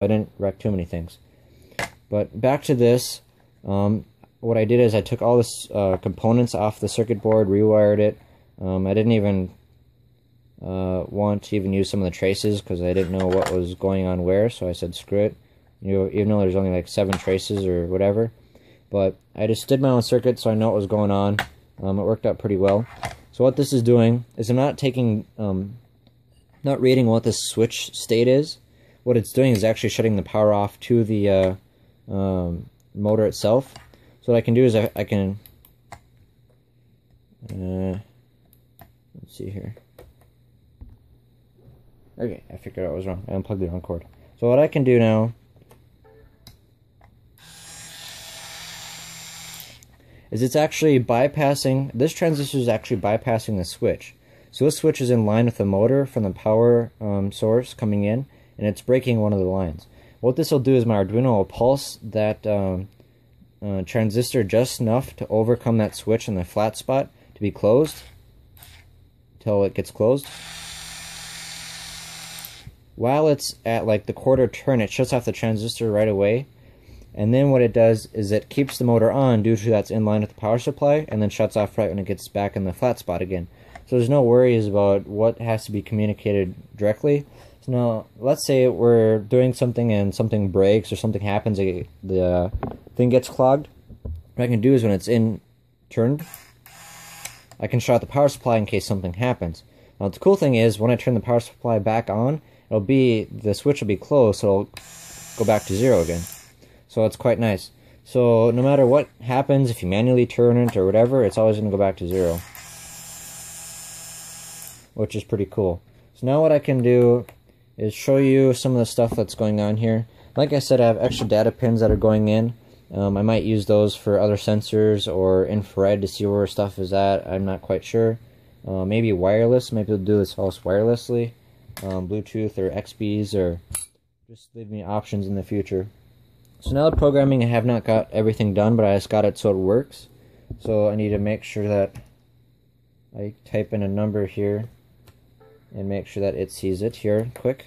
I didn't wreck too many things. But back to this, what I did is I took all the components off the circuit board, rewired it. I didn't even want to even use some of the traces because I didn't know what was going on where, so I said screw it. Even though there's only like 7 traces or whatever. But I just did my own circuit so I know what was going on. It worked out pretty well. So what this is doing is I'm not taking, not reading what this switch state is. What it's doing is actually shutting the power off to the motor itself. So what I can do is I can, let's see here. Okay, I figured out what was wrong. I unplugged the wrong cord. So what I can do now is it's actually bypassing, this transistor is actually bypassing the switch. So this switch is in line with the motor from the power source coming in, and it's breaking one of the lines. What this will do is my Arduino will pulse that transistor just enough to overcome that switch in the flat spot to be closed until it gets closed. While it's at like the quarter turn, it shuts off the transistor right away. And then what it does is it keeps the motor on due to that's in line with the power supply, and then shuts off right when it gets back in the flat spot again. So there's no worries about what has to be communicated directly. So now, let's say we're doing something and something breaks or something happens, the thing gets clogged. What I can do is when it's in turned, I can shut off the power supply in case something happens. Now the cool thing is when I turn the power supply back on, the switch will be closed, so it'll go back to 0 again. So it's quite nice. So no matter what happens, if you manually turn it or whatever, it's always going to go back to 0. Which is pretty cool. So now what I can do is show you some of the stuff that's going on here. Like I said, I have extra data pins that are going in. I might use those for other sensors or infrared to see where stuff is at. I'm not quite sure. Maybe wireless. Maybe we'll do this also wirelessly. Bluetooth or XBs, or just leave me options in the future. So now the programming, I have not got everything done, but I just got it so it works. So I need to make sure that I type in a number here and make sure that it sees it here quick.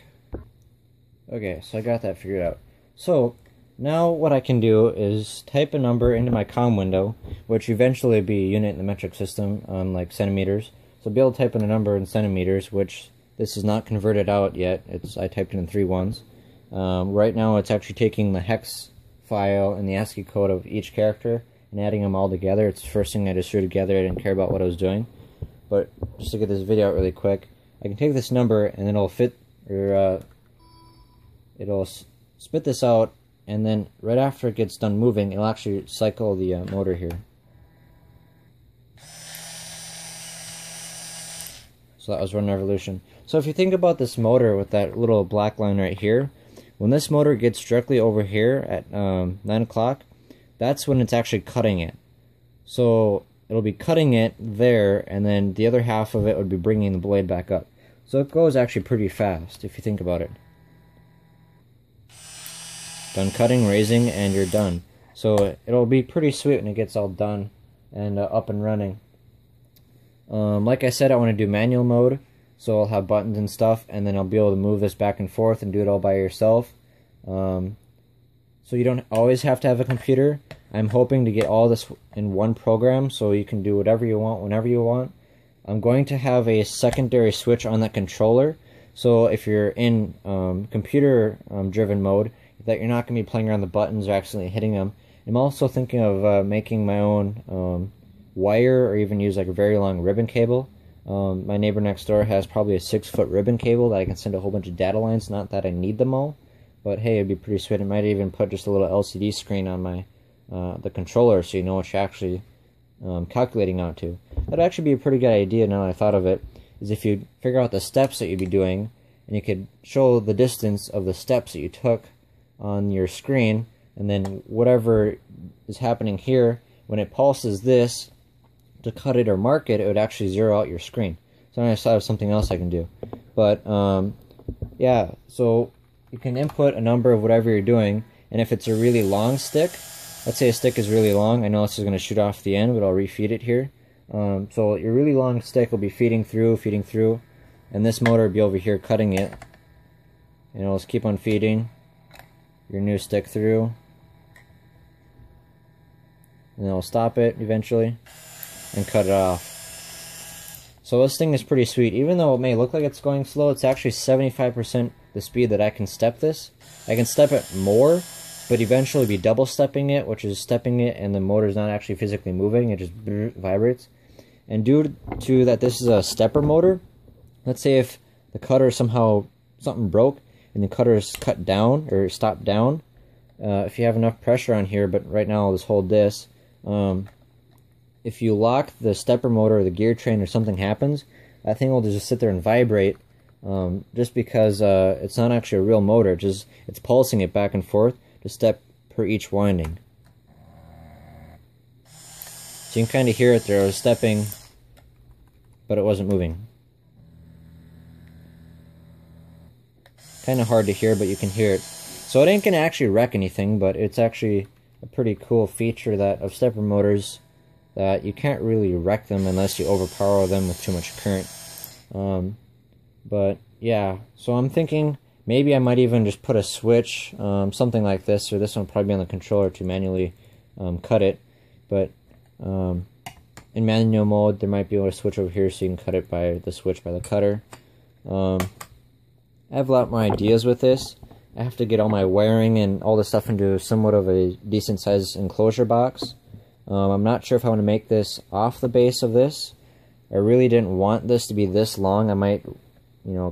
Okay, so I got that figured out. So now what I can do is type a number into my COM window, which eventually will be a unit in the metric system on like centimeters. So I'll be able to type in a number in centimeters, which this is not converted out yet. I typed it in 3 ones. Right now it's actually taking the hex file and the ASCII code of each character and adding them all together. It's the first thing I just threw together. I didn't care about what I was doing. But just to get this video out really quick, I can take this number and it'll it'll spit this out, and then right after it gets done moving, it'll actually cycle the motor here. So that was 1 revolution. So if you think about this motor with that little black line right here, when this motor gets directly over here at 9 o'clock, that's when it's actually cutting it. So it'll be cutting it there, and then the other half of it would be bringing the blade back up. So it goes actually pretty fast if you think about it. Done cutting, raising, and you're done. So it'll be pretty sweet when it gets all done and up and running. Like I said, I want to do manual mode, so I'll have buttons and stuff, and then I'll be able to move this back and forth and do it all by yourself. So you don't always have to have a computer. I'm hoping to get all this in one program so you can do whatever you want whenever you want. I'm going to have a secondary switch on that controller, so if you're in computer driven mode, that you're not going to be playing around the buttons or accidentally hitting them. I'm also thinking of making my own wire, or even use like a very long ribbon cable. My neighbor next door has probably a 6-foot ribbon cable that I can send a whole bunch of data lines. Not that I need them all, but hey, it'd be pretty sweet. I might even put just a little LCD screen on my the controller, so you know what you're actually calculating out to. That'd actually be a pretty good idea now that I thought of it, is if you figure out the steps that you'd be doing, and you could show the distance of the steps that you took on your screen, and then whatever is happening here, when it pulses this to cut it or mark it, it would actually zero out your screen. So I thought of something else I can do. But yeah, so you can input a number of whatever you're doing, and if it's a really long stick, let's say a stick is really long, I know this is going to shoot off the end, but I'll refeed it here. So your really long stick will be feeding through, and this motor will be over here cutting it, and it'll just keep on feeding, your new stick through, and then it'll stop it eventually and cut it off. So this thing is pretty sweet. Even though it may look like it's going slow, it's actually 75% the speed that I can step this. I can step it more, but eventually be double stepping it, which is stepping it and the motor is not actually physically moving, it just vibrates. And due to that this is a stepper motor, let's say if the cutter somehow, something broke and the cutter is cut down or stopped down, if you have enough pressure on here, but right now I'll just hold this, if you lock the stepper motor or the gear train or something happens, that thing will just sit there and vibrate, just because it's not actually a real motor, it's pulsing it back and forth to step per each winding. So you can kind of hear it there. I was stepping, but it wasn't moving. Kind of hard to hear, but you can hear it. So it ain't gonna actually wreck anything, but it's actually a pretty cool feature that of stepper motors, that you can't really wreck them unless you overpower them with too much current. But yeah, so I'm thinking maybe I might even just put a switch, something like this, or this one will probably be on the controller to manually cut it. But in manual mode, there might be a switch over here so you can cut it by the switch by the cutter. I have a lot more ideas with this. I have to get all my wiring and all this stuff into somewhat of a decent sized enclosure box. I'm not sure if I want to make this off the base of this. I really didn't want this to be this long. I might,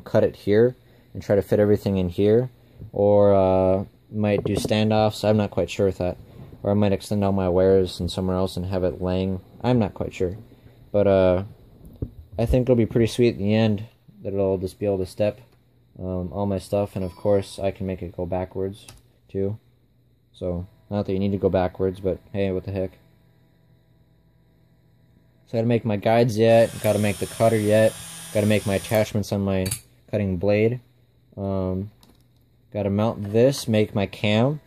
cut it here and try to fit everything in here, or might do standoffs. I'm not quite sure with that. Or I might extend all my wires and somewhere else and have it laying. I'm not quite sure. But I think it'll be pretty sweet at the end that it'll just be able to step all my stuff, and of course I can make it go backwards too. So, not that you need to go backwards, but hey, what the heck. So I gotta make my guides yet, gotta make the cutter yet, gotta make my attachments on my cutting blade. Gotta mount this, make my cam,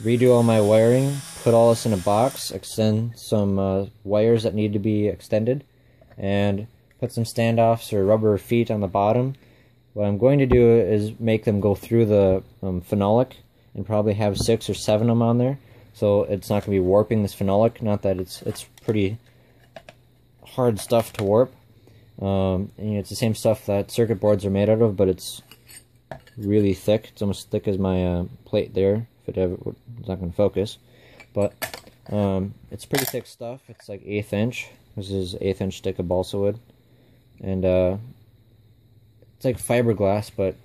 redo all my wiring, put all this in a box, extend some wires that need to be extended, and put some standoffs or rubber feet on the bottom. What I'm going to do is make them go through the phenolic, and probably have 6 or 7 of them on there, so it's not going to be warping this phenolic. Not that it's pretty hard stuff to warp. And it's the same stuff that circuit boards are made out of, but it's really thick. It's almost thick as my plate there, if it's not going to focus. But it's pretty thick stuff. It's like 1/8 inch. This is 1/8 inch stick of balsa wood. And it's like fiberglass, but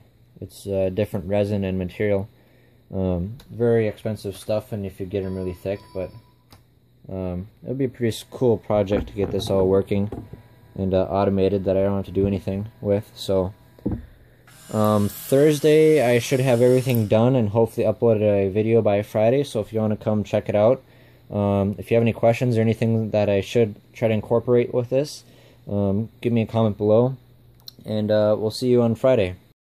it's different resin and material. Very expensive stuff, and if you get them really thick, but it'll be a pretty cool project to get this all working and automated, that I don't have to do anything with. So Thursday I should have everything done and hopefully upload a video by Friday, so if you want to come check it out. If you have any questions or anything that I should try to incorporate with this, give me a comment below, and we'll see you on Friday.